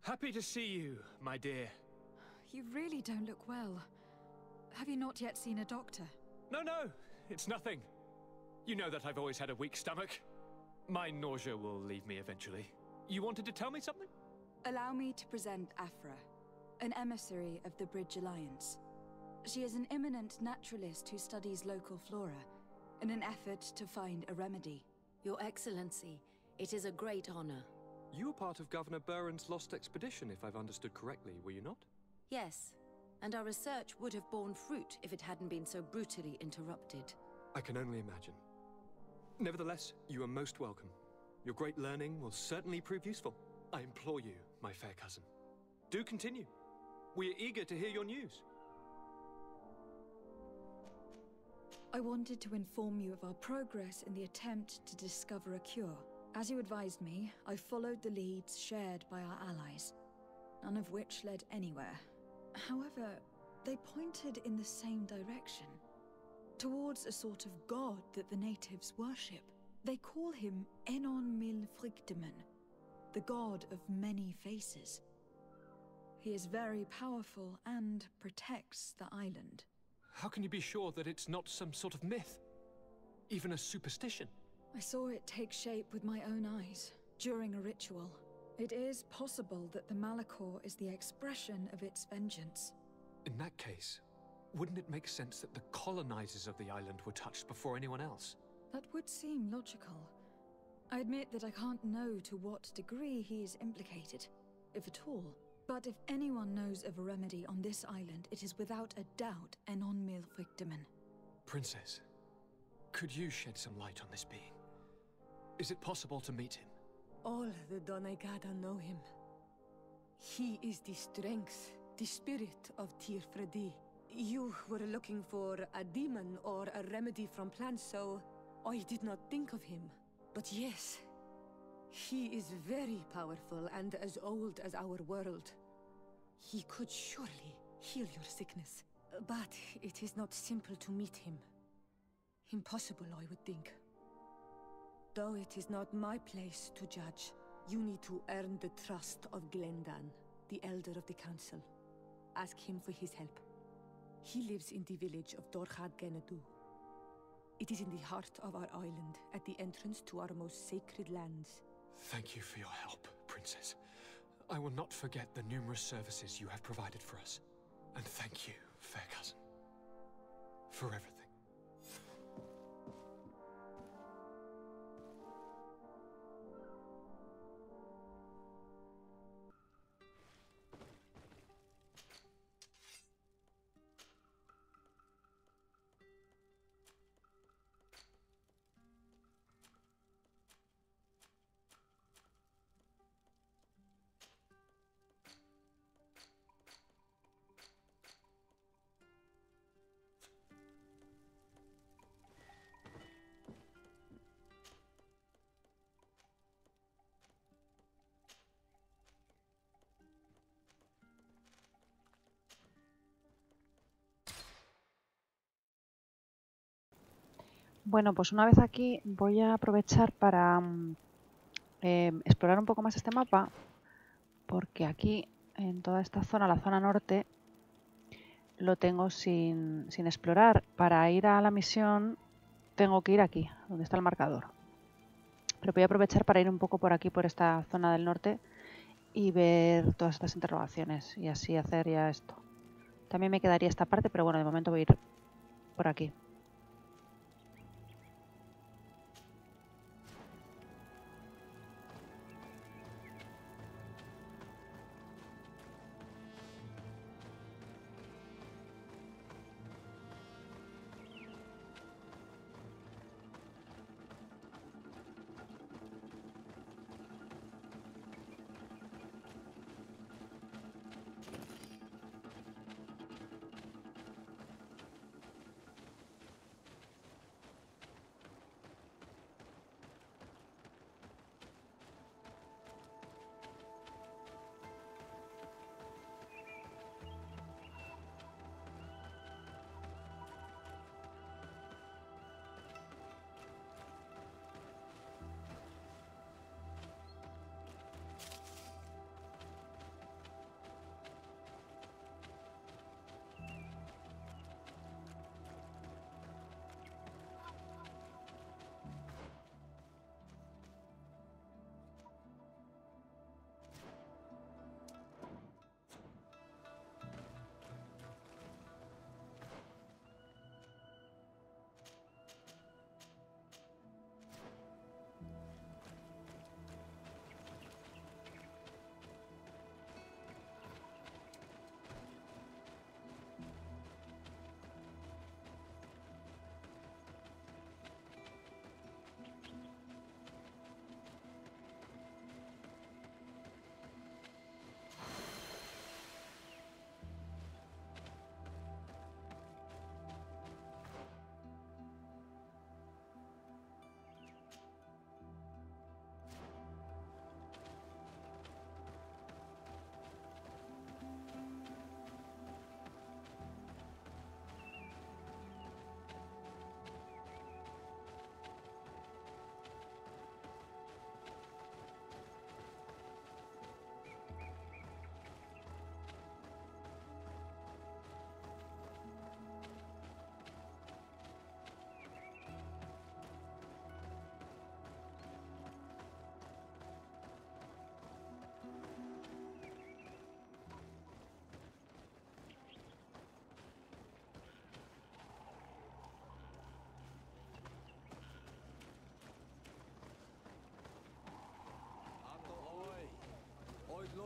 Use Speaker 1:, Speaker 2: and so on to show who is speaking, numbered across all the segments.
Speaker 1: Happy to see you, my dear.
Speaker 2: You really don't look well. Have you not yet seen a doctor?
Speaker 1: No, it's nothing. You know that I've always had a weak stomach. My nausea will leave me eventually. You wanted to tell me something?
Speaker 2: Allow me to present Afra, an emissary of the Bridge Alliance. She is an eminent naturalist who studies local flora, in an effort to find a remedy.
Speaker 3: Your Excellency, it is a great honor.
Speaker 4: You were part of Governor Buren's lost expedition, if I've understood correctly, were you not?
Speaker 3: Yes, and our research would have borne fruit if it hadn't been so brutally interrupted.
Speaker 4: I can only imagine. Nevertheless, you are most welcome. Your great learning will certainly prove useful. I implore you, my fair cousin. Do continue. We are eager to hear your news.
Speaker 2: I wanted to inform you of our progress in the attempt to discover a cure. As you advised me, I followed the leads shared by our allies, none of which led anywhere. However, they pointed in the same direction, towards a sort of god that the natives worship. They call him Enon Mil Frictimen, the god of many faces. He is very powerful and protects the island.
Speaker 4: How can you be sure that it's not some sort of myth? Even a superstition?
Speaker 2: I saw it take shape with my own eyes, during a ritual. It is possible that the Malachor is the expression of its vengeance.
Speaker 4: In that case, wouldn't it make sense that the colonizers of the island were touched before anyone else?
Speaker 2: That would seem logical. I admit that I can't know to what degree he is implicated, if at all. But if anyone knows of a remedy on this island, it is without a doubt Enon Mil Frictimen.
Speaker 4: Princess, could you shed some light on this being? Is it possible to meet him?
Speaker 5: All the Donegada know him. He is the strength, the spirit of Tirfredi. You were looking for a demon or a remedy from plants, so I did not think of him. But yes, he is very powerful and as old as our world. He could surely heal your sickness. But it is not simple to meet him. Impossible, I would think. Though it is not my place to judge, you need to earn the trust of Glendan, the Elder of the Council. Ask him for his help. He lives in the village of Dorchad Genadu. It is in the heart of our island, at the entrance to our most sacred lands.
Speaker 4: Thank you for your help, Princess. I will not forget the numerous services you have provided for us. And thank you, fair cousin, for everything.
Speaker 6: Bueno, pues una vez aquí voy a aprovechar para explorar un poco más este mapa, porque aquí en toda esta zona, la zona norte, lo tengo sin explorar. Para ir a la misión tengo que ir aquí, donde está el marcador. Pero voy a aprovechar para ir un poco por aquí, por esta zona del norte, y ver todas estas interrogaciones y así hacer ya esto. También me quedaría esta parte, pero bueno, de momento voy a ir por aquí.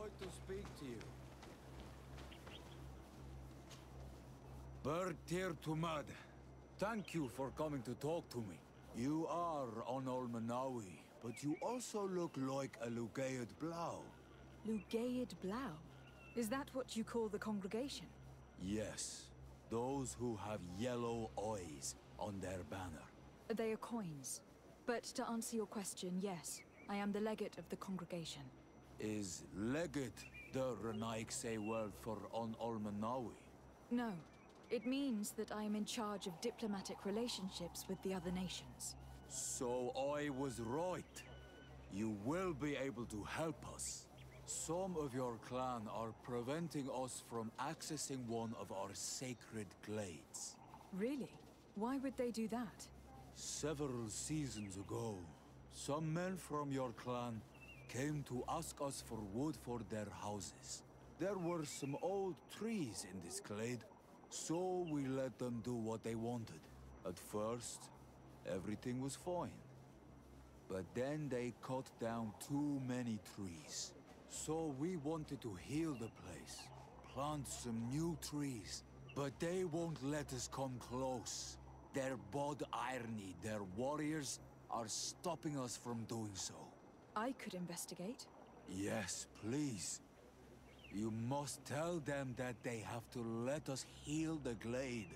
Speaker 7: like to speak to you. Bird Tir Tumad, thank you for coming to talk to me. You are on Olmanawi, but you also look like a Lugaid Blau.
Speaker 2: Lugaid Blau? Is that what you call the congregation?
Speaker 7: Yes, those who have yellow eyes on their banner.
Speaker 2: They are coins. But to answer your question, yes, I am the legate of the congregation.
Speaker 7: Is legate the Renaigse word for on Olmanawi?
Speaker 2: No. It means that I am in charge of diplomatic relationships with the other nations.
Speaker 7: So I was right. You will be able to help us. Some of your clan are preventing us from accessing one of our sacred glades.
Speaker 2: Really? Why would they do that?
Speaker 7: Several seasons ago, some men from your clan came to ask us for wood for their houses. There were some old trees in this glade, so we let them do what they wanted. At first, everything was fine. But then they cut down too many trees. So we wanted to heal the place, plant some new trees, but they won't let us come close. Their bod irony, their warriors, are stopping us from doing so.
Speaker 2: I could investigate.
Speaker 7: Yes, please. You must tell them that they have to let us heal the glade.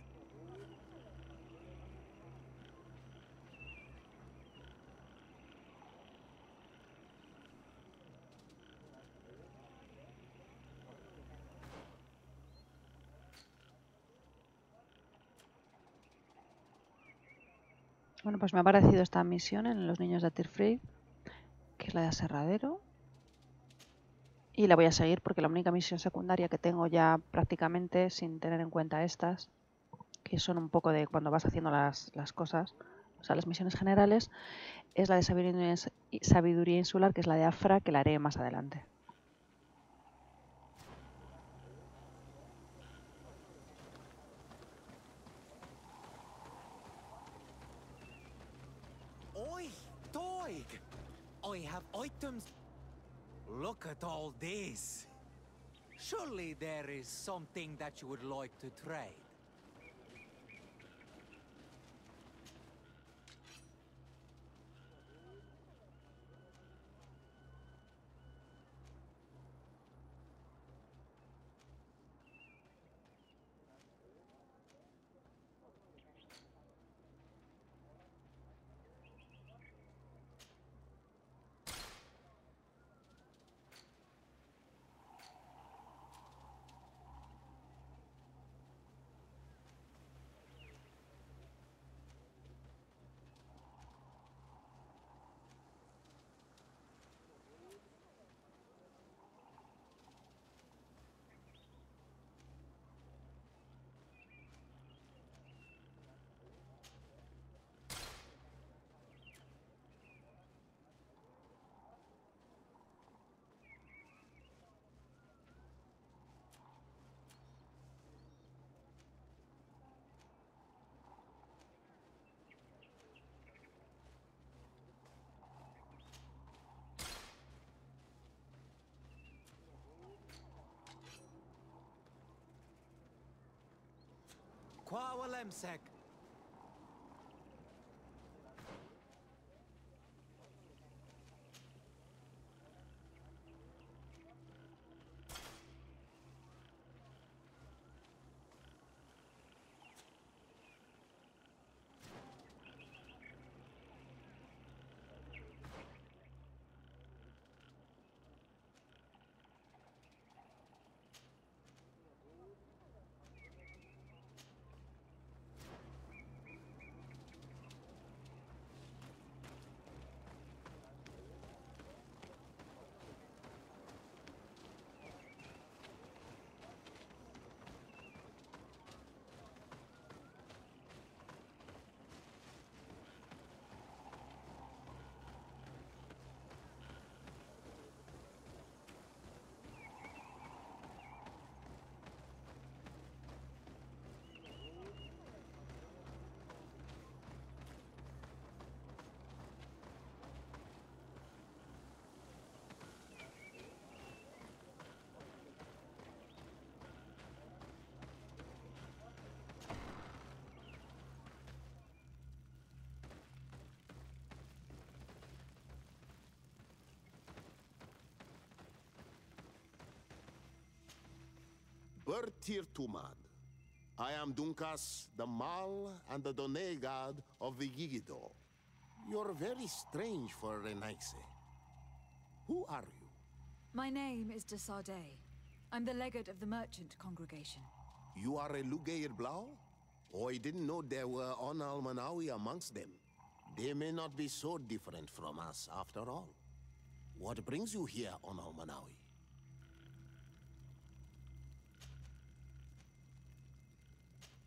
Speaker 6: Bueno, pues me ha aparecido esta misión en los niños de Tirfrid, que es la de Aserradero. Y la voy a seguir porque la única misión secundaria que tengo ya prácticamente, sin tener en cuenta estas, que son un poco de cuando vas haciendo las cosas, o sea, las misiones generales, es la de sabiduría insular, que es la de Afra, que la haré más adelante.
Speaker 8: Oi, Doig! I have items. Look at all this. Surely there is something that you would like to trade. Quawalemsek.
Speaker 9: Bertir Tumad. I am Dunkas, the Mal and the Donegad of the Yigido. You're very strange for a Renaise. Who are you?
Speaker 2: My name is de Sardet. I'm the legate of the merchant congregation.
Speaker 9: You are a Lugair Blau? Oh, I didn't know there were Onal Manawi amongst them. They may not be so different from us after all. What brings you here, Onal Manawi?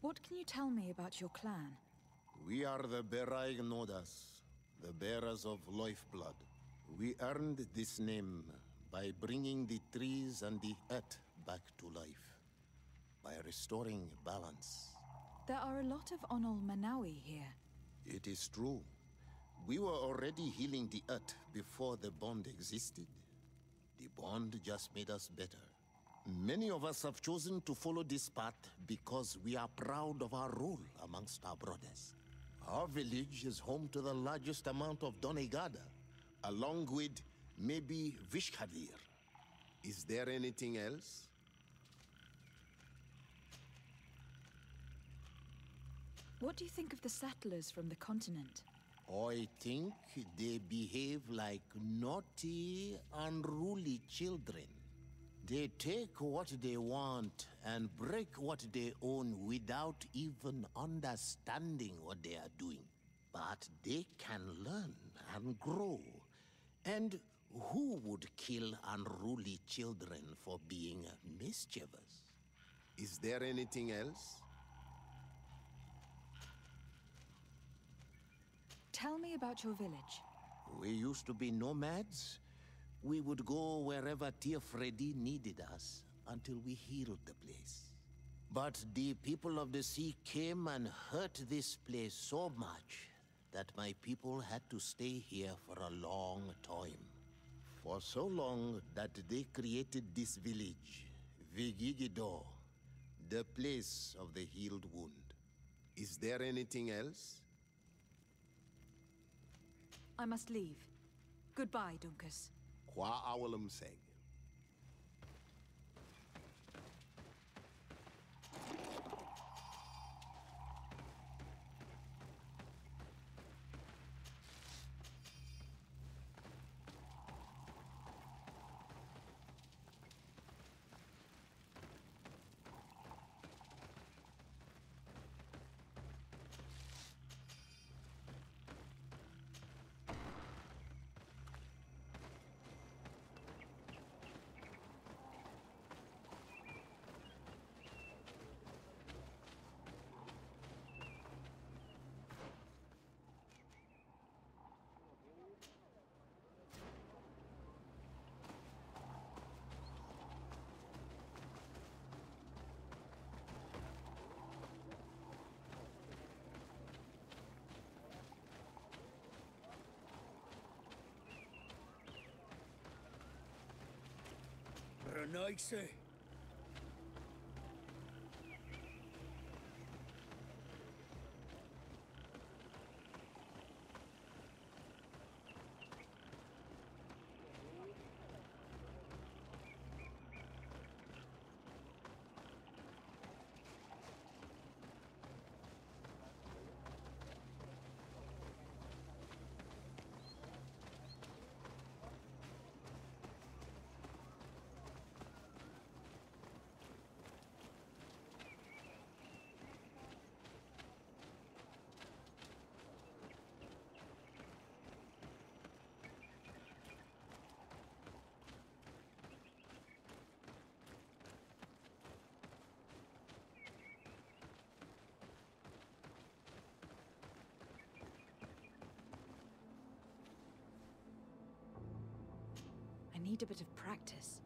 Speaker 2: What can you tell me about your clan?
Speaker 9: We are the Beraig Nodas, the bearers of lifeblood. We earned this name by bringing the trees and the earth back to life. By restoring balance.
Speaker 2: There are a lot of Onal Manawi here.
Speaker 9: It is true. We were already healing the earth before the bond existed. The bond just made us better. Many of us have chosen to follow this path because we are proud of our role amongst our brothers. Our village is home to the largest amount of Donegada, along with maybe Vishkadir. Is there anything else?
Speaker 2: What do you think of the settlers from the continent?
Speaker 9: I think they behave like naughty, unruly children. They take what they want and break what they own without even understanding what they are doing. But they can learn and grow. And who would kill unruly children for being mischievous? Is there anything else?
Speaker 2: Tell me about your village.
Speaker 9: We used to be nomads. We would go wherever Tia Freddy needed us until we healed the place. But the people of the sea came and hurt this place so much that my people had to stay here for a long time. For so long that they created this village, Vigigido, the place of the healed wound. Is there anything else?
Speaker 2: I must leave. Goodbye, Dunkas.
Speaker 9: Qua awalum seg.
Speaker 10: Nice.
Speaker 2: I need a bit of practice.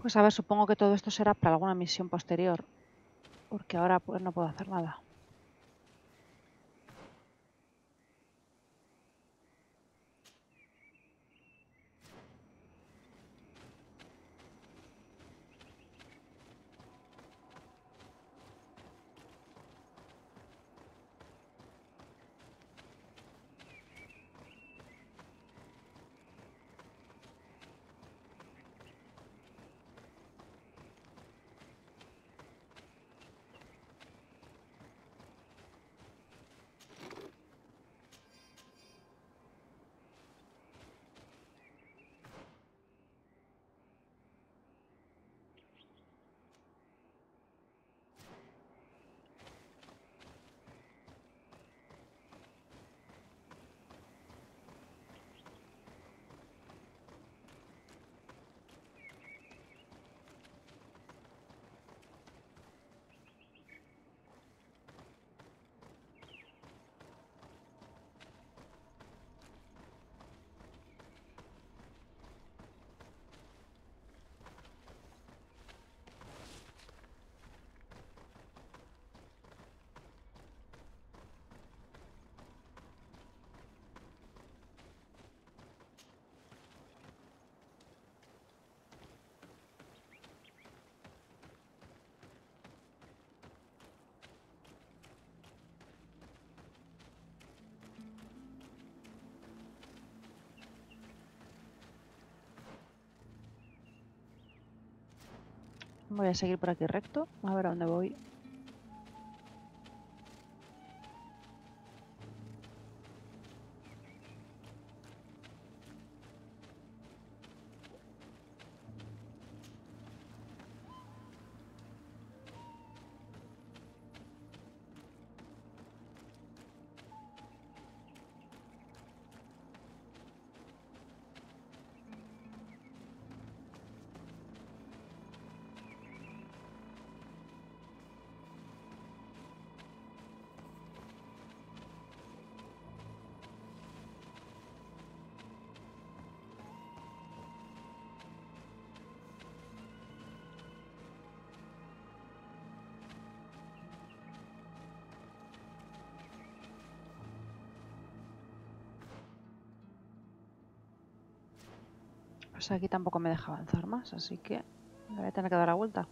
Speaker 6: Pues a ver, supongo que todo esto será para alguna misión posterior, porque ahora pues no puedo hacer nada. Voy a seguir por aquí recto, a ver a dónde voy. Pues aquí tampoco me deja avanzar más, así que me voy a tener que dar la vuelta.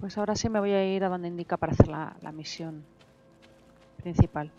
Speaker 6: Pues ahora sí me voy a ir a donde indica para hacer la misión principal.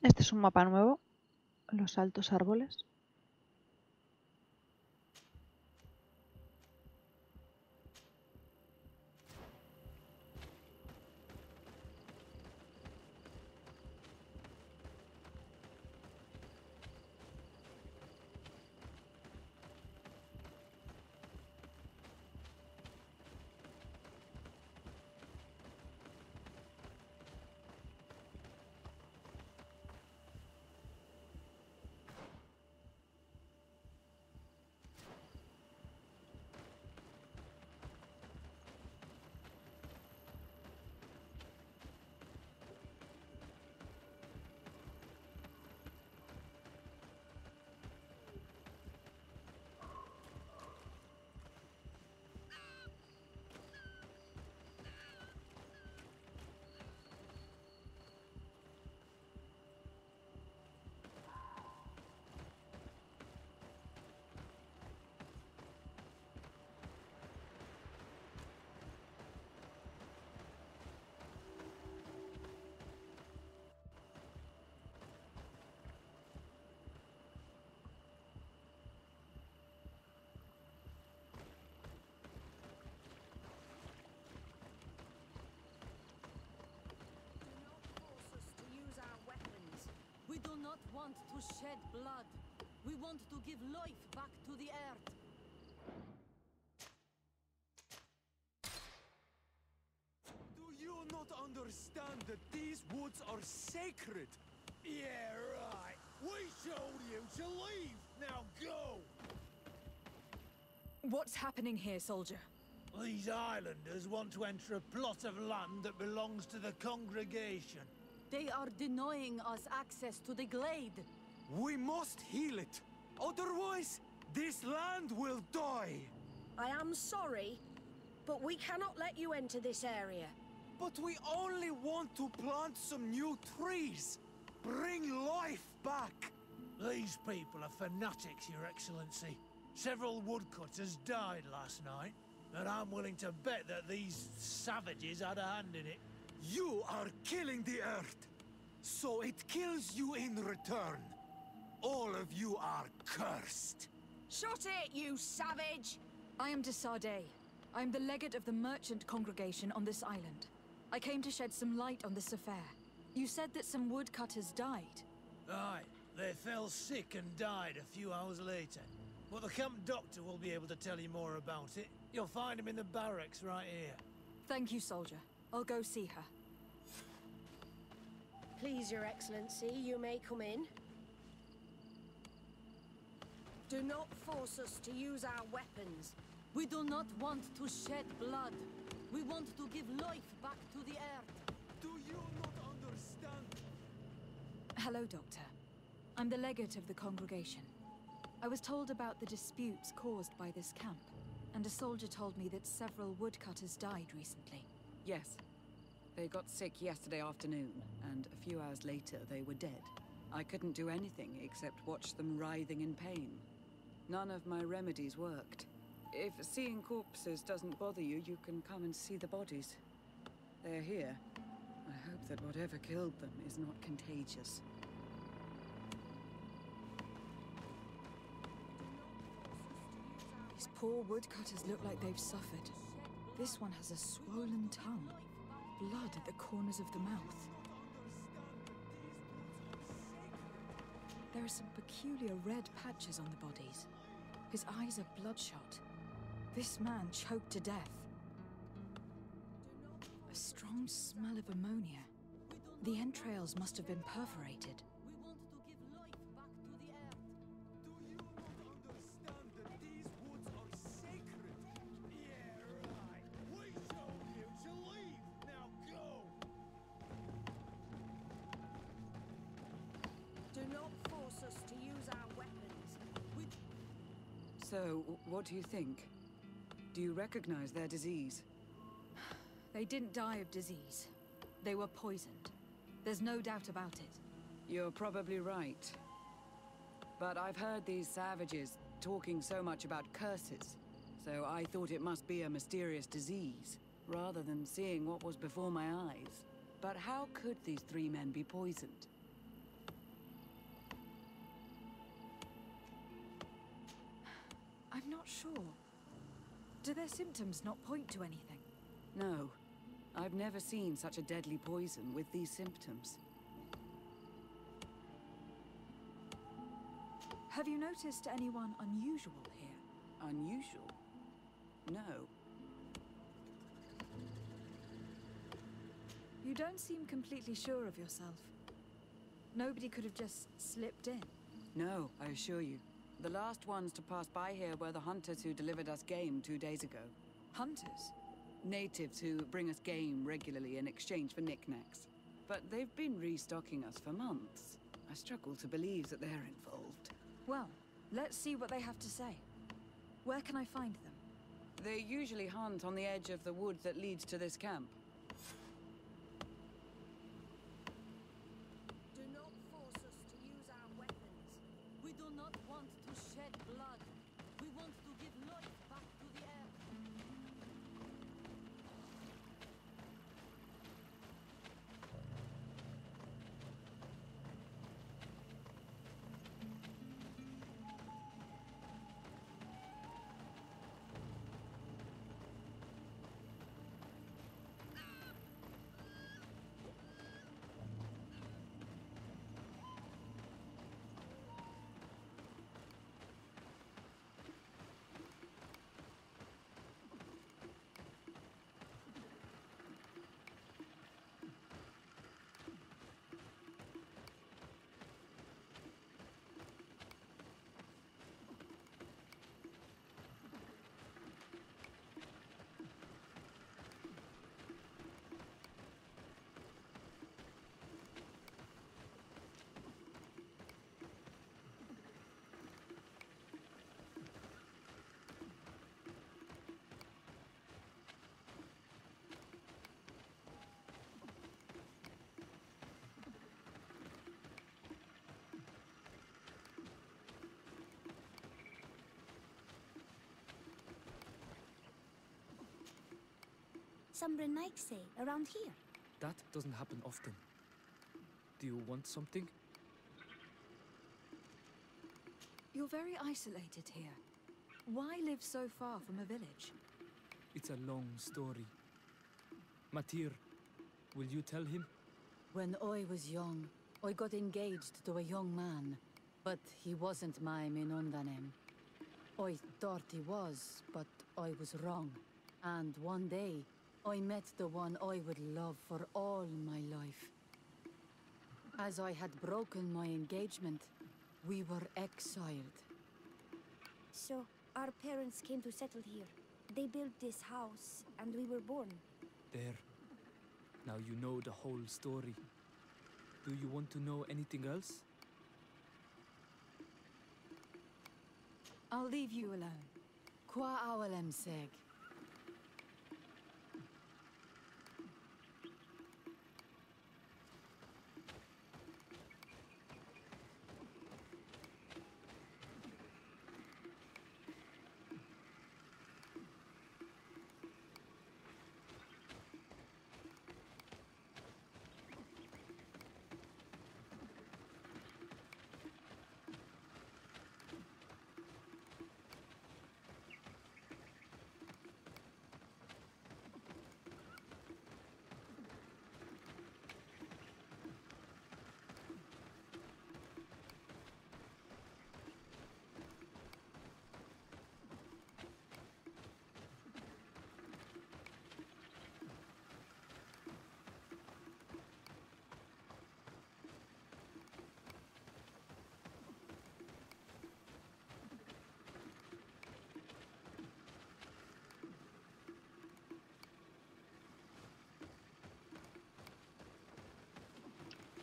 Speaker 6: Este es un mapa nuevo, los altos árboles.
Speaker 3: want to shed blood. We want to give life back to the earth.
Speaker 7: Do you not understand that these woods are sacred?
Speaker 10: Yeah, right. We told you to leave. Now go.
Speaker 2: What's happening here, soldier?
Speaker 10: These islanders want to enter a plot of land that belongs to the congregation.
Speaker 3: They are denying us access to the glade.
Speaker 7: We must heal it. Otherwise, this land will die.
Speaker 11: I am sorry, but we cannot let you enter this area.
Speaker 7: But we only want to plant some new trees. Bring life back.
Speaker 10: These people are fanatics, Your Excellency. Several woodcutters died last night, and I'm willing to bet that these savages had a hand in it.
Speaker 7: You are killing the earth, so it kills you in return. All of you are cursed.
Speaker 11: Shut it, you savage!
Speaker 2: I am Aserradero. I am the legate of the merchant congregation on this island. I came to shed some light on this affair. You said that some woodcutters died.
Speaker 10: Aye, they fell sick and died a few hours later. But the camp doctor will be able to tell you more about it. You'll find him in the barracks right here.
Speaker 2: Thank you, soldier. I'll go see her.
Speaker 11: Please, Your Excellency, you may come in. Do not force us to use our weapons.
Speaker 3: We do not want to shed blood. We want to give life back to the earth.
Speaker 7: Do you not understand?
Speaker 2: Hello, Doctor. I'm the legate of the congregation. I was told about the disputes caused by this camp, and a soldier told me that several woodcutters died recently.
Speaker 12: Yes. They got sick yesterday afternoon, and a few hours later they were dead. I couldn't do anything except watch them writhing in pain. None of my remedies worked. If seeing corpses doesn't bother you, you can come and see the bodies. They're here. I hope that whatever killed them is not contagious.
Speaker 2: These poor woodcutters look like they've suffered. This one has a swollen tongue, blood at the corners of the mouth. There are some peculiar red patches on the bodies. His eyes are bloodshot. This man choked to death. A strong smell of ammonia. The entrails must have been perforated.
Speaker 3: We want to give life back to the earth.
Speaker 7: Do you not understand that these woods are sacred?
Speaker 10: Yeah, right. We told you to leave. Now go.
Speaker 11: Do not force us to use our weapons.
Speaker 12: So, what do you think? Do you recognize their disease?
Speaker 2: They didn't die of disease. They were poisoned. There's no doubt about it.
Speaker 12: You're probably right. But I've heard these savages talking so much about curses, so I thought it must be a mysterious disease, rather than seeing what was before my eyes. But how could these three men be poisoned?
Speaker 2: I'm not sure. Do their symptoms not point to anything?
Speaker 12: No. I've never seen such a deadly poison with these symptoms.
Speaker 2: Have you noticed anyone unusual here?
Speaker 12: Unusual? No.
Speaker 2: You don't seem completely sure of yourself. Nobody could have just slipped in.
Speaker 12: No, I assure you. The last ones to pass by here were the hunters who delivered us game 2 days ago.
Speaker 2: Hunters?
Speaker 12: Natives who bring us game regularly in exchange for knickknacks. But they've been restocking us for months. I struggle to believe that they're involved.
Speaker 2: Well, let's see what they have to say. Where can I find them?
Speaker 12: They usually hunt on the edge of the wood that leads to this camp.
Speaker 11: Do not force us to use our weapons.
Speaker 3: We do not want to shed blood. We want to give life back to the earth.
Speaker 13: some Renaigse around here.
Speaker 14: That doesn't happen often. Do you want something?
Speaker 2: You're very isolated here. Why live so far from a village?
Speaker 14: It's a long story. Matir, will you tell him?
Speaker 3: When I was young, I got engaged to a young man, but he wasn't my Minundanem. I thought he was, but I was wrong. And one day, I met the one I would love for all my life. As I had broken my engagement, we were exiled.
Speaker 13: So, our parents came to settle here. They built this house, and we were born.
Speaker 14: There. Now you know the whole story. Do you want to know anything else?
Speaker 2: I'll leave you alone.
Speaker 3: Qua awalem seg.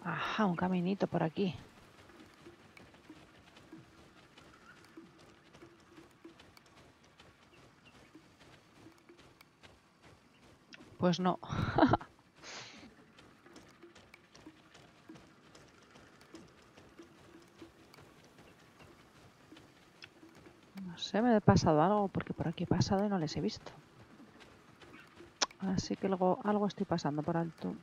Speaker 6: Ajá, un caminito por aquí. Pues no. No sé, me he pasado algo porque por aquí he pasado y no les he visto. Así que algo estoy pasando por alto.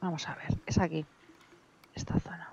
Speaker 6: Vamos a ver, es aquí, esta zona.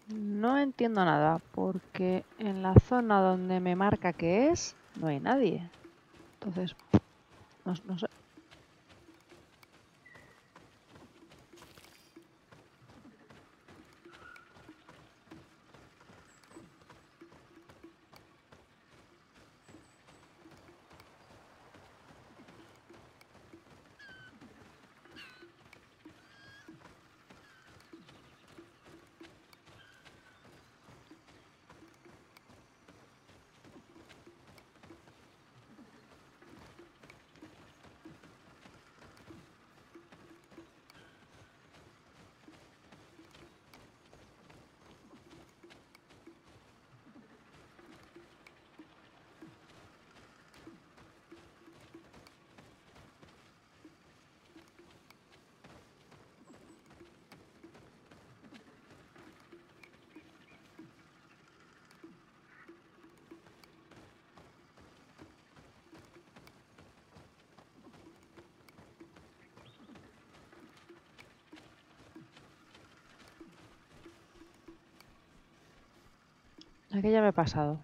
Speaker 6: No entiendo nada, porque en la zona donde me marca que es, no hay nadie. Entonces, no sé. Aquí ya me he pasado.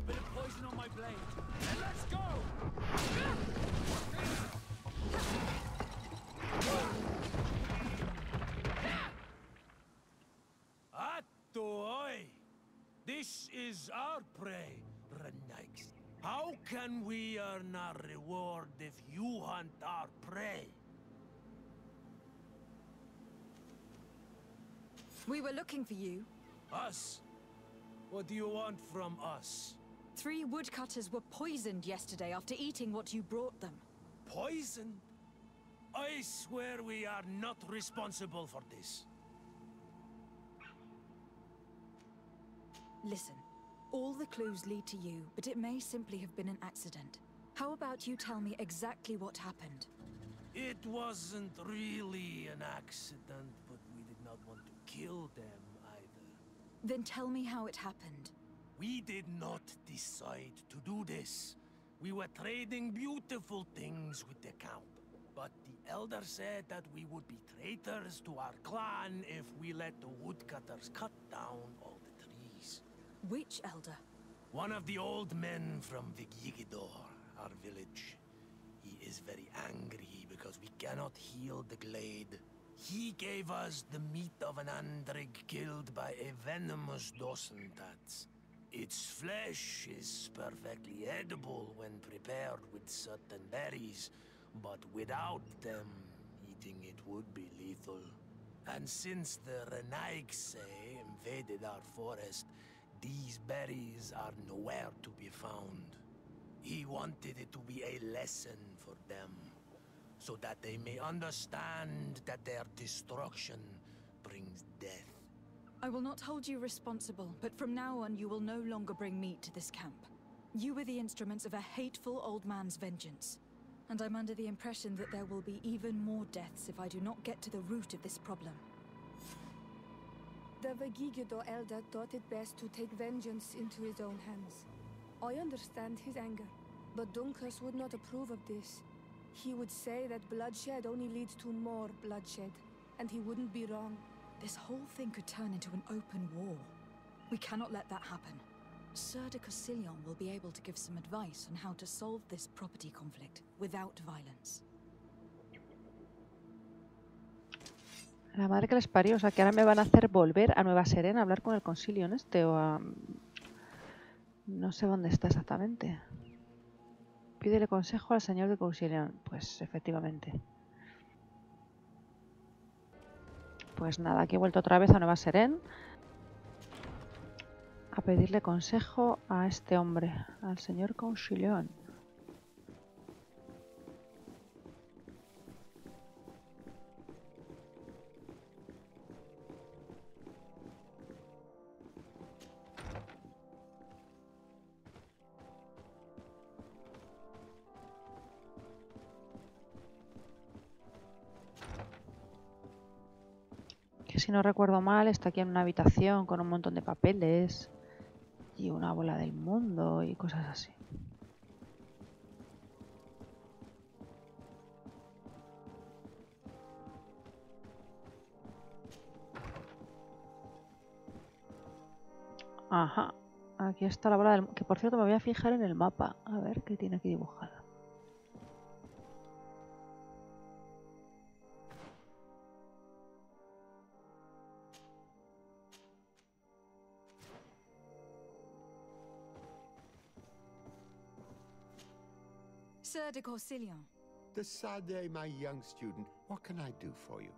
Speaker 10: Bit of poison on my blade. And let's go! Atoi! This is our prey, Renix. How can we earn our reward if you hunt our prey?
Speaker 2: We were looking for you.
Speaker 10: Us? What do you want from us?
Speaker 2: 3 woodcutters were poisoned yesterday after eating what you brought them.
Speaker 10: Poison? I swear we are not responsible for this.
Speaker 2: Listen, all the clues lead to you, but it may simply have been an accident. How about you tell me exactly what happened?
Speaker 10: It wasn't really an accident, but we did not want to kill them either.
Speaker 2: Then tell me how it happened.
Speaker 10: We did not decide to do this. We were trading beautiful things with the Count. But the Elder said that we would be traitors to our clan if we let the woodcutters cut down all the trees.
Speaker 2: Which Elder?
Speaker 10: One of the old men from Vigigidor, our village. He is very angry because we cannot heal the glade. He gave us the meat of an Andrig killed by a venomous Dosentats. Its flesh is perfectly edible when prepared with certain berries, but without them, eating it would be lethal. And since the Renaigse invaded our forest, these berries are nowhere to be found. He wanted it to be a lesson for them, so that they may understand that their destruction brings death.
Speaker 2: I will not hold you responsible, but from now on you will no longer bring meat to this camp. You were the instruments of a hateful old man's vengeance. And I'm under the impression that there will be even more deaths if I do not get to the root of this problem.
Speaker 5: The Vegigido elder thought it best to take vengeance into his own hands. I understand his anger, but Dunkus would not approve of this. He would say that bloodshed only leads to more bloodshed, and he wouldn't be wrong.
Speaker 2: This whole thing could turn into an open war. We cannot let that happen. Sir de Cosillon will be able to give some advice on how to solve this property conflict without violence.
Speaker 6: La madre que les parió, o sea que ahora me van a hacer volver a Nueva Serena a hablar con el Concilion este o a... No sé dónde está exactamente. Pídele consejo al señor de Cosillon. Pues efectivamente. Pues nada, aquí he vuelto otra vez a Nueva Serena a pedirle consejo a este hombre, al señor Concilion. Que si no recuerdo mal está aquí en una habitación con un montón de papeles y una bola del mundo y cosas así. Ajá, aquí está la bola del mundo, que por cierto me voy a fijar en el mapa, a ver qué tiene aquí dibujado.
Speaker 2: Sir de Corsillon.
Speaker 15: De Sade, my young student, what can I do for you?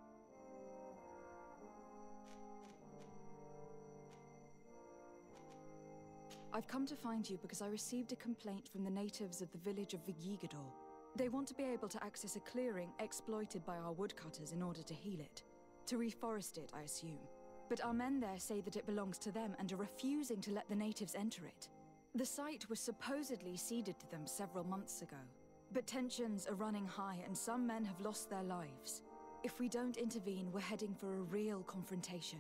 Speaker 2: I've come to find you because I received a complaint from the natives of the village of Vigigador. They want to be able to access a clearing exploited by our woodcutters in order to heal it. To reforest it, I assume. But our men there say that it belongs to them and are refusing to let the natives enter it. The site was supposedly ceded to them several months ago. But tensions are running high and some men have lost their lives. If we don't intervene, we're heading for a real confrontation.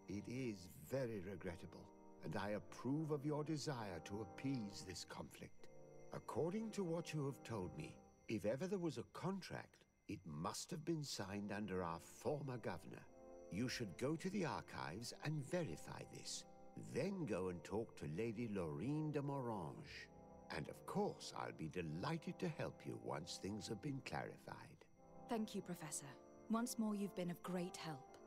Speaker 15: It is very regrettable, and I approve of your desire to appease this conflict. According to what you have told me, if ever there was a contract, it must have been signed under our former governor. You should go to the archives and verify this. Then go and talk to Lady Laurine de Morange. And of course, I'll be delighted to help you once things have been clarified.
Speaker 2: Thank you, Professor. Once more, you've been of great help.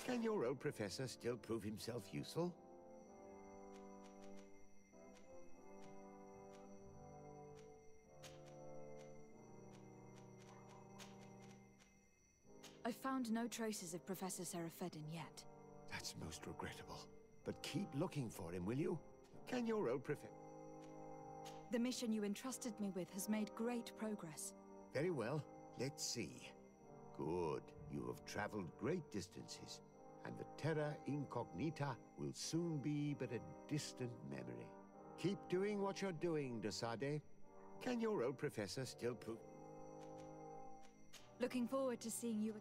Speaker 15: Can your old professor still prove himself useful?
Speaker 2: I've found no traces of Professor Seraphedin yet.
Speaker 15: That's most regrettable. But keep looking for him, will you? Can your old professor...
Speaker 2: The mission you entrusted me with has made great progress.
Speaker 15: Very well. Let's see. Good. You have traveled great distances, and the Terra Incognita will soon be but a distant memory. Keep doing what you're doing, de Sade. Can your old professor still prove...
Speaker 2: Looking forward to seeing you.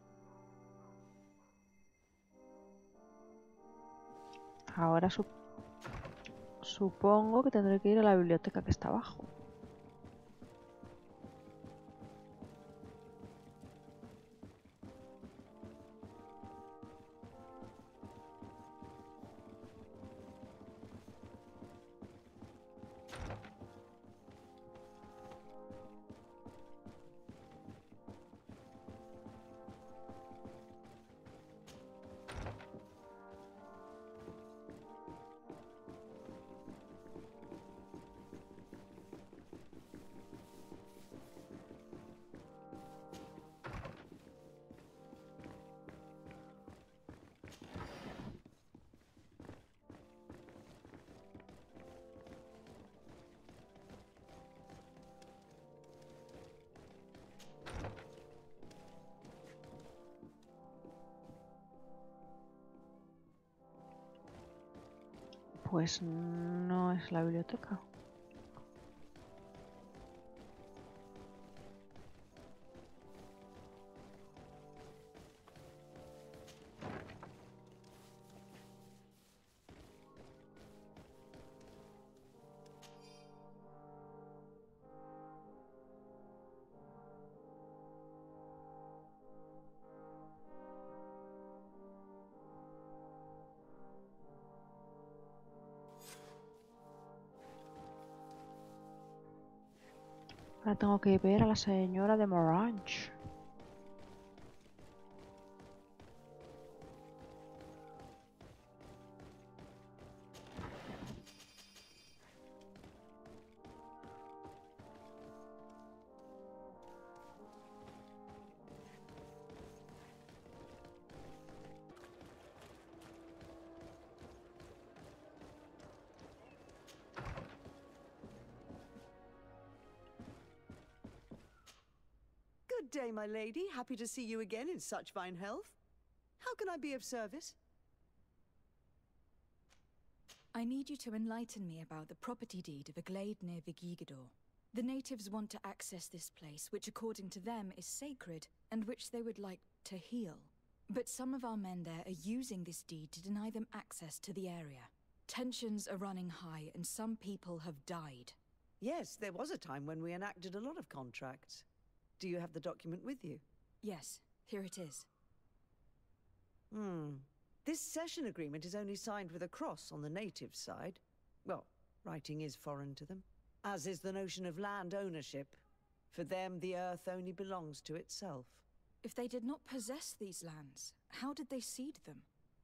Speaker 6: Ahora supongo que tendré que ir a la biblioteca que está abajo. Pues no es la biblioteca. Ahora tengo que ver a la señora de Morange.
Speaker 16: Good day, my lady. Happy to see you again in such fine health. How can I be of service?
Speaker 2: I need you to enlighten me about the property deed of a glade near Vigigador. The natives want to access this place, which according to them is sacred, and which they would like to heal. But some of our men there are using this deed to deny them access to the area. Tensions are running high, and some people have died.
Speaker 16: Yes, there was a time when we enacted a lot of contracts. Do you have the document with you?
Speaker 2: Yes, here it is.
Speaker 16: This cession agreement is only signed with a cross on the native side. Well, writing is foreign to them. As is the notion of land ownership. For them, the earth only belongs to itself.
Speaker 2: If they did not possess these lands, how did they cede them?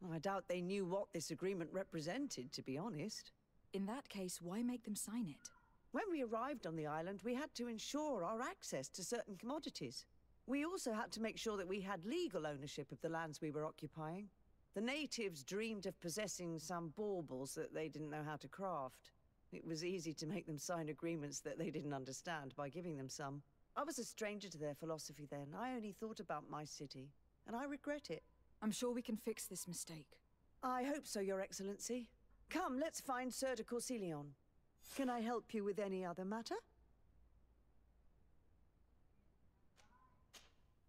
Speaker 16: I doubt they knew what this agreement represented, to be honest.
Speaker 2: In that case, why make them sign it?
Speaker 16: When we arrived on the island, we had to ensure our access to certain commodities. We also had to make sure that we had legal ownership of the lands we were occupying. The natives dreamed of possessing some baubles that they didn't know how to craft. It was easy to make them sign agreements that they didn't understand by giving them some. I was a stranger to their philosophy then. I only thought about my city, and I regret it.
Speaker 2: I'm sure we can fix this mistake.
Speaker 16: I hope so, Your Excellency. Come, let's find Sir de Corsilion. Can I help you with any other matter?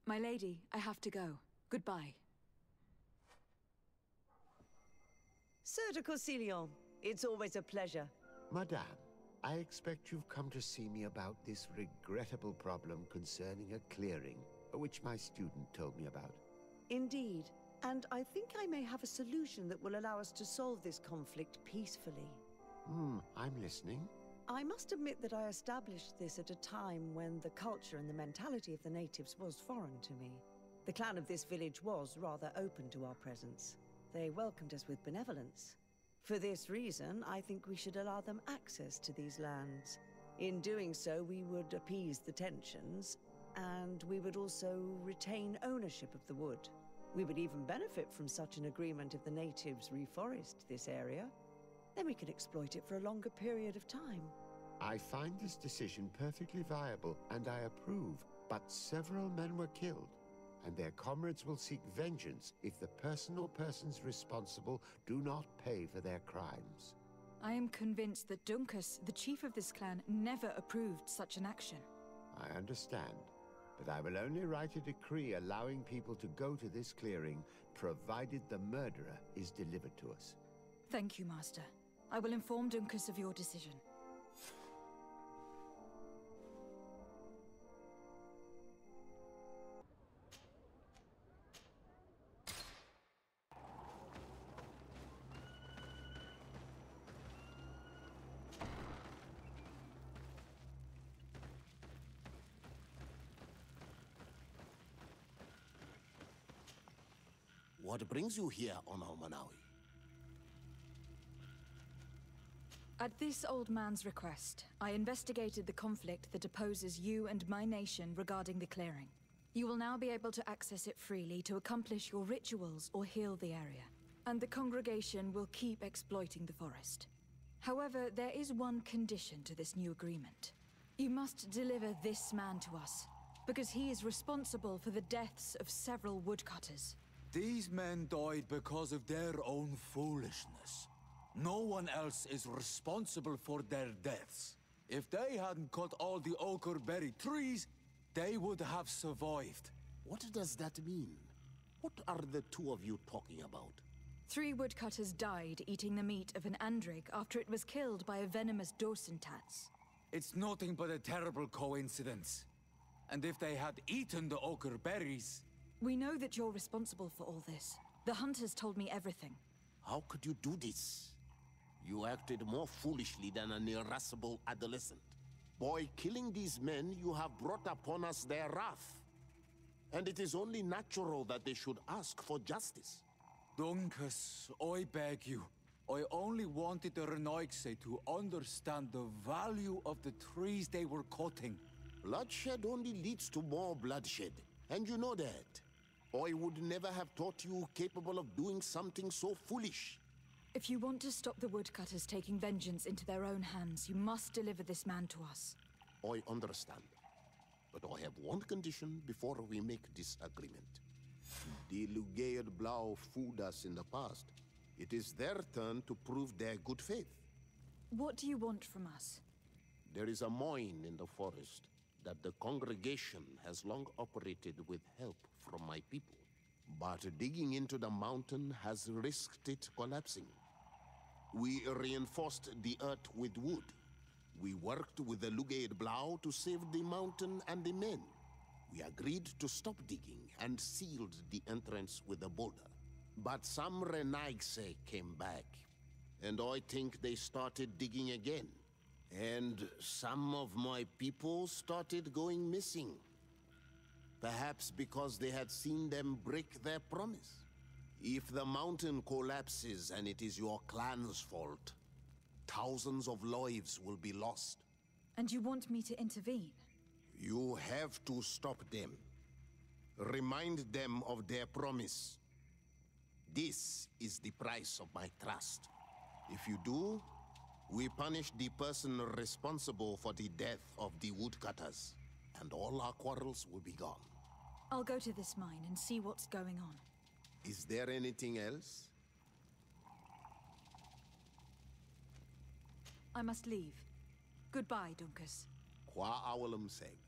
Speaker 2: My lady, I have to go. Goodbye.
Speaker 16: Sir de Corsilion, it's always a pleasure.
Speaker 15: Madame, I expect you've come to see me about this regrettable problem concerning a clearing, which my student told me about.
Speaker 16: Indeed, and I think I may have a solution that will allow us to solve this conflict peacefully.
Speaker 15: I'm listening.
Speaker 16: I must admit that I established this at a time when the culture and the mentality of the natives was foreign to me. The clan of this village was rather open to our presence. They welcomed us with benevolence. For this reason, I think we should allow them access to these lands. In doing so, we would appease the tensions, and we would also retain ownership of the wood. We would even benefit from such an agreement if the natives reforest this area. Then we could exploit it for a longer period of time.
Speaker 15: I find this decision perfectly viable, and I approve, but several men were killed, and their comrades will seek vengeance if the person or persons responsible do not pay for their crimes.
Speaker 2: I am convinced that Dunkus, the chief of this clan, never approved such an action.
Speaker 15: I understand, but I will only write a decree allowing people to go to this clearing, provided the murderer is delivered to us.
Speaker 2: Thank you, Master. I will inform Dunkus of your decision.
Speaker 9: What brings you here on Manawi?
Speaker 2: At this old man's request, I investigated the conflict that opposes you and my nation regarding the clearing. You will now be able to access it freely to accomplish your rituals or heal the area, and the congregation will keep exploiting the forest. However, there is one condition to this new agreement. You must deliver this man to us, because he is responsible for the deaths of several woodcutters.
Speaker 7: These men died because of their own foolishness. No one else is responsible for their deaths. If they hadn't cut all the oakerberry trees, they would have survived.
Speaker 9: What does that mean? What are the two of you talking about?
Speaker 2: 3 woodcutters died eating the meat of an andrig after it was killed by a venomous dosentats.
Speaker 7: It's nothing but a terrible coincidence. And if they had eaten the oakerberries...
Speaker 2: We know that you're responsible for all this. The hunters told me everything.
Speaker 9: How could you do this? You acted more foolishly than an irascible adolescent. By killing these men, you have brought upon us their wrath. And it is only natural that they should ask for justice.
Speaker 7: Dunkus, I beg you. I only wanted the Renoixe to understand the value of the trees they were cutting.
Speaker 9: Bloodshed only leads to more bloodshed, and you know that. I would never have thought you capable of doing something so foolish.
Speaker 2: If you want to stop the woodcutters taking vengeance into their own hands, you must deliver this man to us.
Speaker 9: I understand. But I have one condition before we make this agreement. The Lugaid Blau fooled us in the past. It is their turn to prove their good faith.
Speaker 2: What do you want from us?
Speaker 9: There is a mine in the forest that the congregation has long operated with help from my people. But digging into the mountain has risked it collapsing. We reinforced the earth with wood. We worked with the Lugaid Blau to save the mountain and the men. We agreed to stop digging and sealed the entrance with a boulder. But some Renaixe came back, and I think they started digging again. And some of my people started going missing. Perhaps because they had seen them break their promise. If the mountain collapses and it is your clan's fault, thousands of lives will be lost.
Speaker 2: And you want me to intervene?
Speaker 9: You have to stop them. Remind them of their promise. This is the price of my trust. If you do, we punish the person responsible for the death of the woodcutters, and all our quarrels will be gone.
Speaker 2: I'll go to this mine and see what's going on.
Speaker 9: Is there anything else?
Speaker 2: I must leave. Goodbye, Dunkus.
Speaker 9: Qua awalum seg.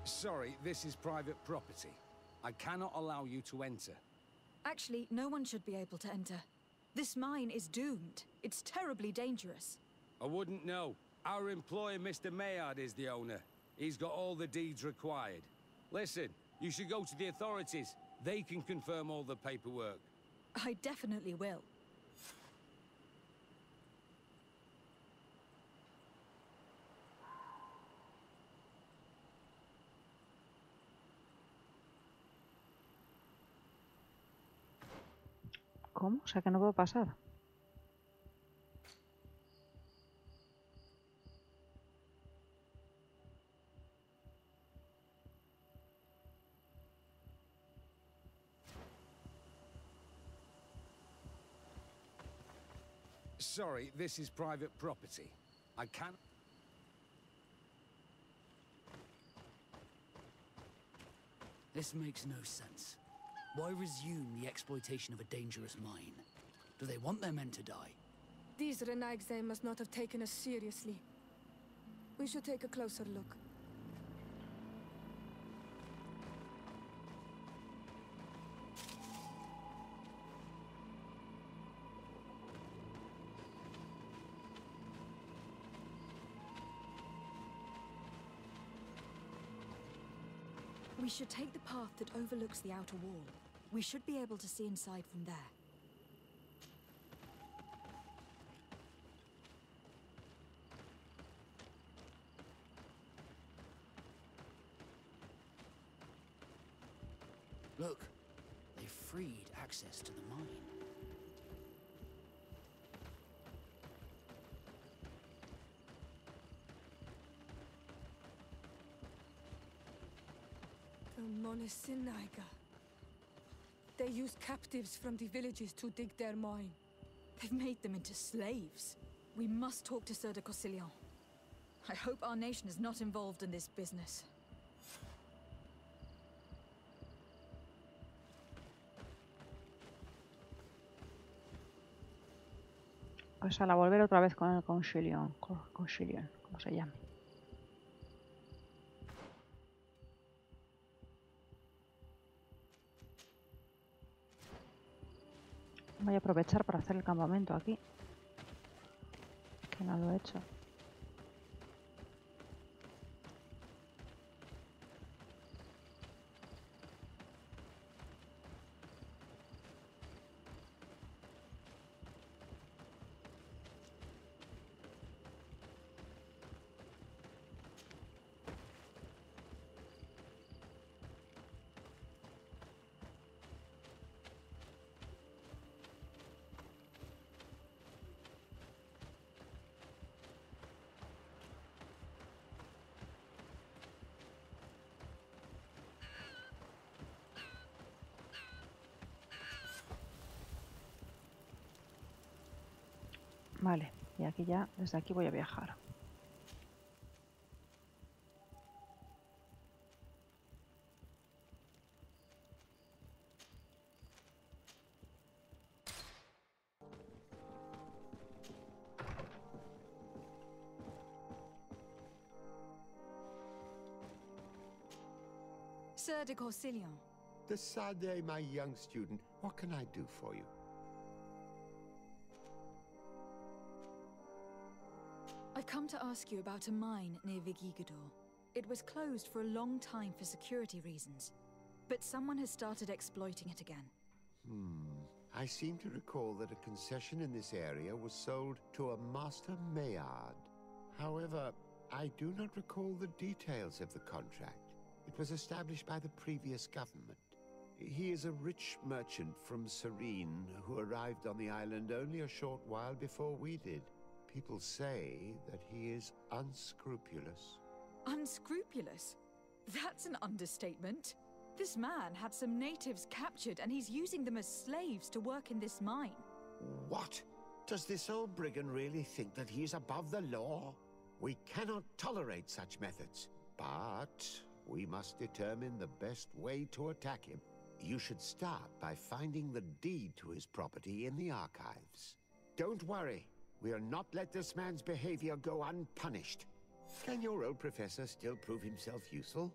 Speaker 17: Sorry, this is private property. I cannot allow you to enter.
Speaker 2: Actually, no one should be able to enter. This mine is doomed. It's terribly dangerous.
Speaker 17: I wouldn't know. Our employer, Mr. Maillard, is the owner. He's got all the deeds required. Listen, you should go to the authorities. They can confirm all the paperwork.
Speaker 2: I definitely will.
Speaker 6: ¿Cómo? O sea que no puedo pasar.
Speaker 17: Sorry, this is private property. I can't...
Speaker 14: This makes no sense. Why resume the exploitation of a dangerous mine? Do they want their men to die?
Speaker 5: These Renagse must not have taken us seriously. We should take a closer look.
Speaker 2: We should take the path that overlooks the outer wall. We should be able to see inside from there.
Speaker 14: Look, they freed access to the mine.
Speaker 5: Monesinaga. They use captives from the villages to dig their mine.
Speaker 2: They've made them into slaves. We must talk to Sir de Corsillon. I hope our nation is not involved in this business.
Speaker 6: Pues a la volver otra vez con el Concilion, como se llame. Voy a aprovechar para hacer el campamento aquí, que no lo he hecho. Vale, y aquí ya, desde aquí voy a viajar.
Speaker 2: Sir de Corsillon.
Speaker 15: Decidez, my young student, what can I do for you?
Speaker 2: I've come to ask you about a mine near Vigigador. It was closed for a long time for security reasons, but someone has started exploiting it again.
Speaker 15: I seem to recall that a concession in this area was sold to a Master Maillard. However, I do not recall the details of the contract. It was established by the previous government. He is a rich merchant from Serene who arrived on the island only a short while before we did. People say that he is unscrupulous.
Speaker 2: Unscrupulous? That's an understatement. This man had some natives captured and he's using them as slaves to work in this mine.
Speaker 15: What? Does this old brigand really think that he is above the law? We cannot tolerate such methods, but we must determine the best way to attack him. You should start by finding the deed to his property in the archives. Don't worry. We'll not let this man's behavior go unpunished. Can your old professor still prove himself useful?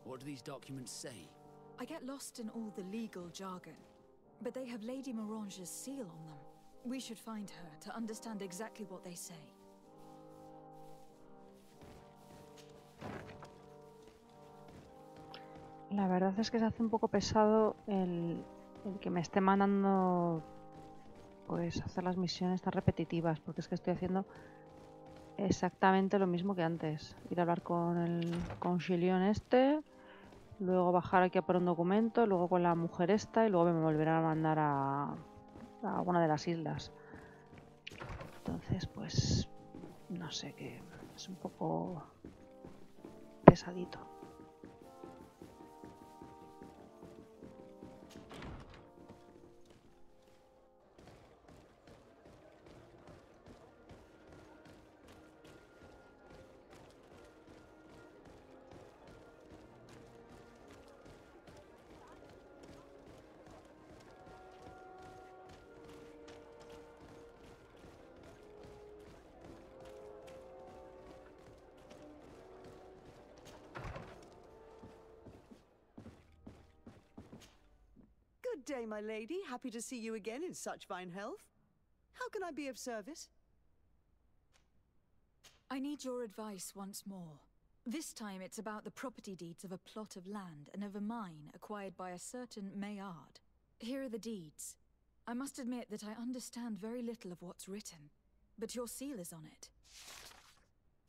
Speaker 14: What do these documents say?
Speaker 2: I get lost in all the legal jargon, but they have Lady Morange's seal on them. We should find her to understand exactly what they say.
Speaker 6: La verdad es que se hace un poco pesado el que me esté mandando pues hacer las misiones tan repetitivas, porque es que estoy haciendo exactamente lo mismo que antes. Ir a hablar con el Concilion este, luego bajar aquí a por un documento, luego con la mujer esta y luego me volverán a mandar a alguna de las islas. Entonces pues no sé, que es un poco pesadito.
Speaker 16: Good day, my lady. Happy to see you again in such fine health. How can I be of service?
Speaker 2: I need your advice once more. This time it's about the property deeds of a plot of land and of a mine acquired by a certain Maillard. Here are the deeds. I must admit that I understand very little of what's written, but your seal is on it.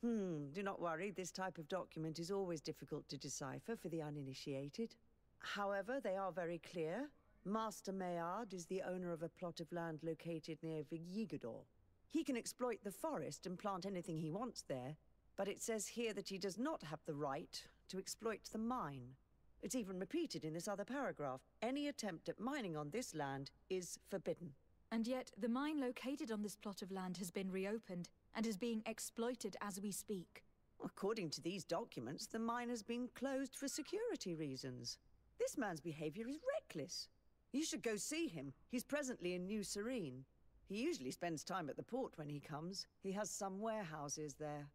Speaker 16: Do not worry. This type of document is always difficult to decipher for the uninitiated. However, they are very clear. Master Maillard is the owner of a plot of land located near Vigigador. He can exploit the forest and plant anything he wants there, but it says here that he does not have the right to exploit the mine. It's even repeated in this other paragraph. Any attempt at mining on this land is forbidden.
Speaker 2: And yet, the mine located on this plot of land has been reopened and is being exploited as we speak.
Speaker 16: According to these documents, the mine has been closed for security reasons. This man's behavior is reckless. You should go see him. He's presently in New Serene. He usually spends time at the port when he comes. He has some warehouses there.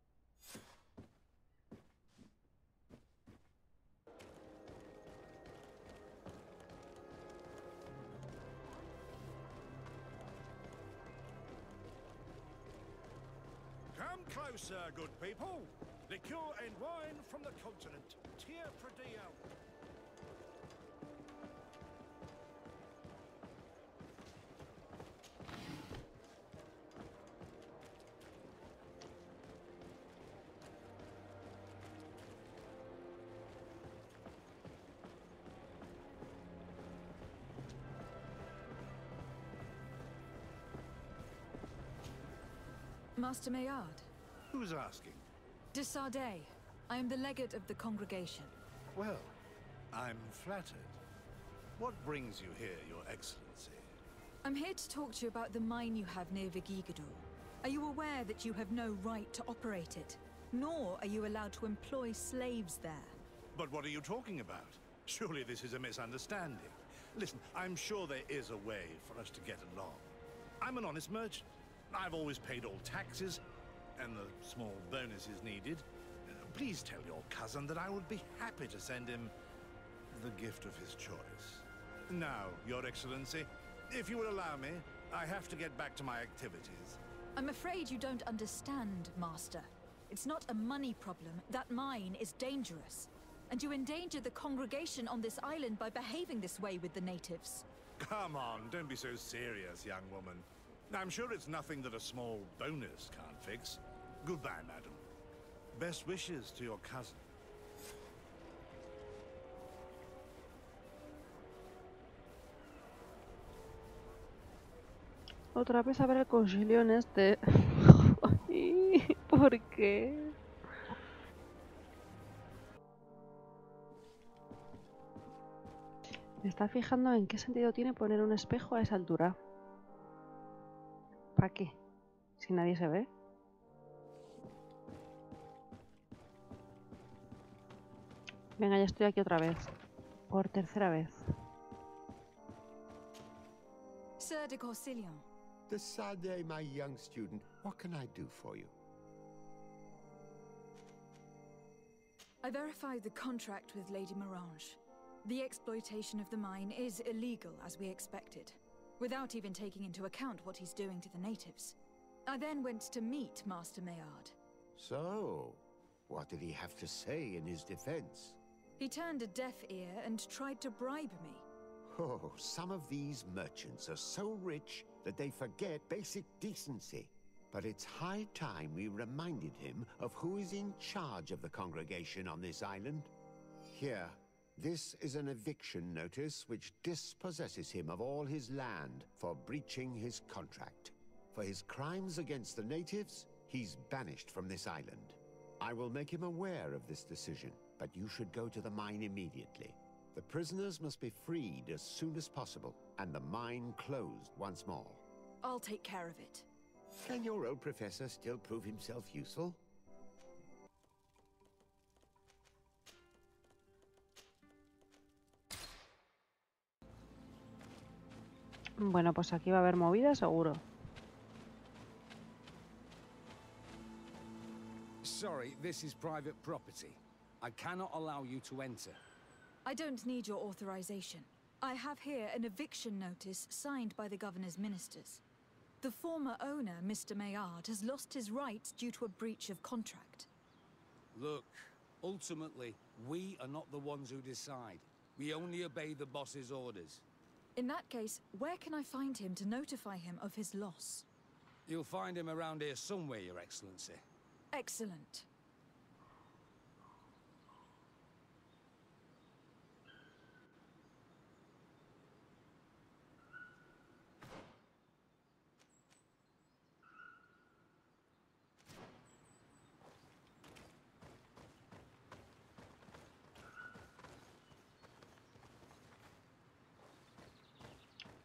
Speaker 18: Come closer, good people. Liqueur and wine from the continent. Tier Pradeo.
Speaker 2: Master Maillard.
Speaker 18: Who's asking?
Speaker 2: De Sardet. I am the legate of the congregation.
Speaker 18: Well, I'm flattered. What brings you here, Your Excellency?
Speaker 2: I'm here to talk to you about the mine you have near Vigigador. Are you aware that you have no right to operate it? Nor are you allowed to employ slaves there.
Speaker 18: But what are you talking about? Surely this is a misunderstanding. Listen, I'm sure there is a way for us to get along. I'm an honest merchant. I've always paid all taxes, and the small bonuses needed. Please tell your cousin that I would be happy to send him the gift of his choice. Now, Your Excellency, if you will allow me, I have to get back to my activities.
Speaker 2: I'm afraid you don't understand, Master. It's not a money problem. That mine is dangerous. And you endanger the congregation on this island by behaving this way with the natives.
Speaker 18: Come on, don't be so serious, young woman. I'm sure it's nothing that a small bonus can't fix. Goodbye, madam. Best wishes to your cousin.
Speaker 6: Otra vez a ver el concilio en este. ¿Por qué? Me está fijando en qué sentido tiene poner un espejo a esa altura. ¿Para qué? Si nadie se ve. Venga, ya estoy aquí otra vez. Por tercera vez.
Speaker 2: Sir de Corsillon.
Speaker 15: De Sardet, my young student, what can I do for you?
Speaker 2: I verified the contract with Lady Morange. The exploitation of the mine is illegal, as we expected, without even taking into account what he's doing to the natives. I then went to meet Master Maillard.
Speaker 15: So, what did he have to say in his defense?
Speaker 2: He turned a deaf ear and tried to bribe me.
Speaker 15: Oh, some of these merchants are so rich that they forget basic decency. But it's high time we reminded him of who is in charge of the congregation on this island. Here, this is an eviction notice which dispossesses him of all his land for breaching his contract. For his crimes against the natives, he's banished from this island. I will make him aware of this decision, but you should go to the mine immediately. The prisoners must be freed as soon as possible, and the mine closed once more.
Speaker 2: I'll take care of it.
Speaker 15: Can your old professor still prove himself useful?
Speaker 6: Bueno, pues aquí va a haber movida seguro.
Speaker 17: Sorry, this is private property. I cannot allow you to enter.
Speaker 2: I don't need your authorization. I have here an eviction notice signed by the governor's ministers. The former owner, Mr. Maillard, has lost his rights due to a breach of contract.
Speaker 17: Look, ultimately, we are not the ones who decide. We only obey the boss's orders.
Speaker 2: In that case, where can I find him to notify him of his loss?
Speaker 17: You'll find him around here somewhere, Your Excellency.
Speaker 2: Excellent.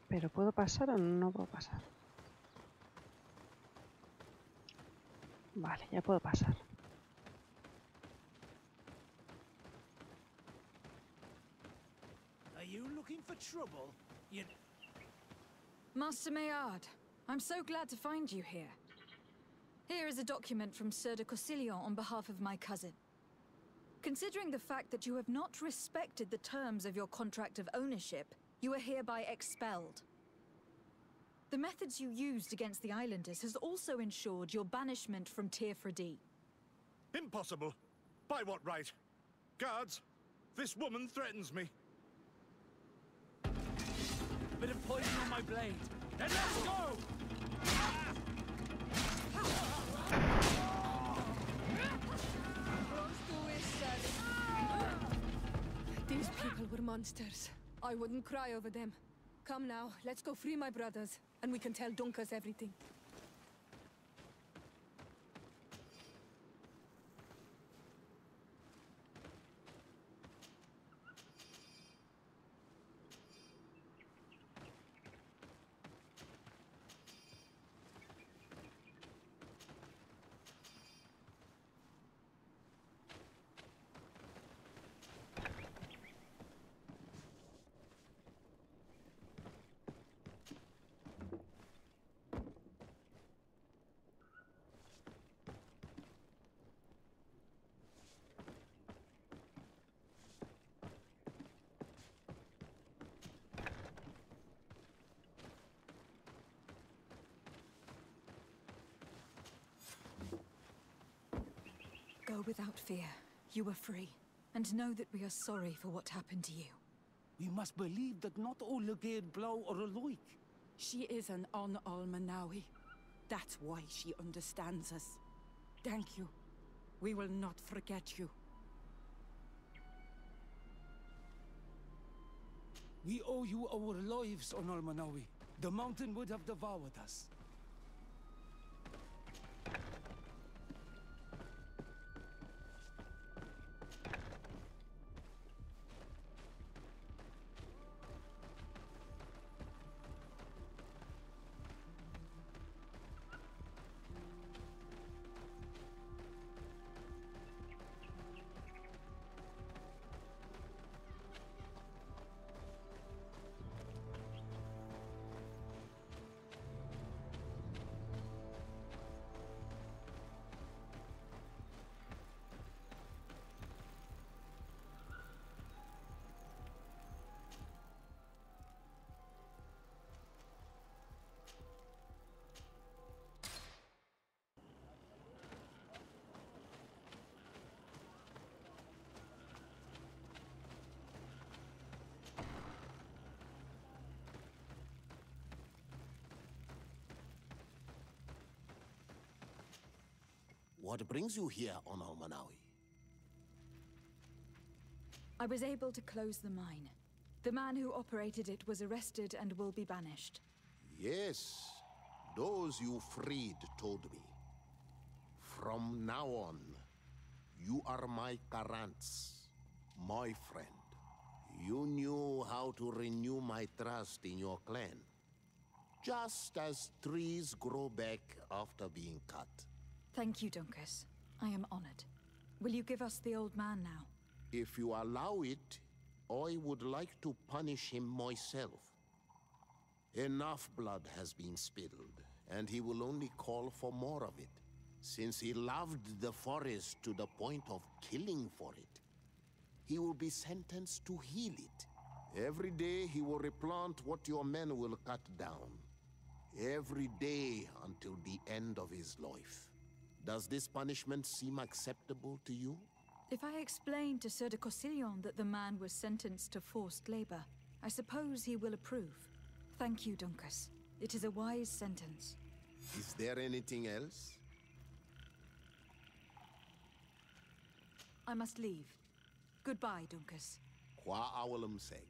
Speaker 6: Pero ¿puedo pasar o no puedo pasar? Vale, ya puedo pasar.
Speaker 10: Are you looking for trouble?
Speaker 2: Master Maillard, I'm so glad to find you here. Here is a document from Sieur de Cossillon on behalf of my cousin. Considering the fact that you have not respected the terms of your contract of ownership, you are hereby expelled. The methods you used against the islanders has also ensured your banishment from Tir Freddy.
Speaker 18: Impossible. By what right? Guards, this woman threatens me.
Speaker 10: Bit of poison on my blade. Then let's go!
Speaker 5: These people were monsters. I wouldn't cry over them. Come now, let's go free my brothers, and we can tell Dunkas everything.
Speaker 2: Go without fear. You are free. And know that we are sorry for what happened to you.
Speaker 14: We must believe that not all Legade Blow are alike.
Speaker 19: She is an Almanawi. That's why she understands us. Thank you. We will not forget you.
Speaker 14: We owe you our lives, on Almanawi. The mountain would have devoured us.
Speaker 9: What brings you here on Almanawi?
Speaker 2: I was able to close the mine. The man who operated it was arrested and will be banished.
Speaker 9: Yes, those you freed told me. From now on, you are my Karants, my friend. You knew how to renew my trust in your clan. Just as trees grow back after being cut.
Speaker 2: Thank you, Dunkas. I am honored. Will you give us the old man now?
Speaker 9: If you allow it, I would like to punish him myself. Enough blood has been spilled, and he will only call for more of it, since he loved the forest to the point of killing for it. He will be sentenced to heal it. Every day he will replant what your men will cut down. Every day until the end of his life. Does this punishment seem acceptable to you?
Speaker 2: If I explain to Sieur de Cossillon that the man was sentenced to forced labor, I suppose he will approve. Thank you, Dunkas. It is a wise sentence.
Speaker 9: Is there anything else?
Speaker 2: I must leave. Goodbye, Dunkas.
Speaker 9: Qua awalum seg.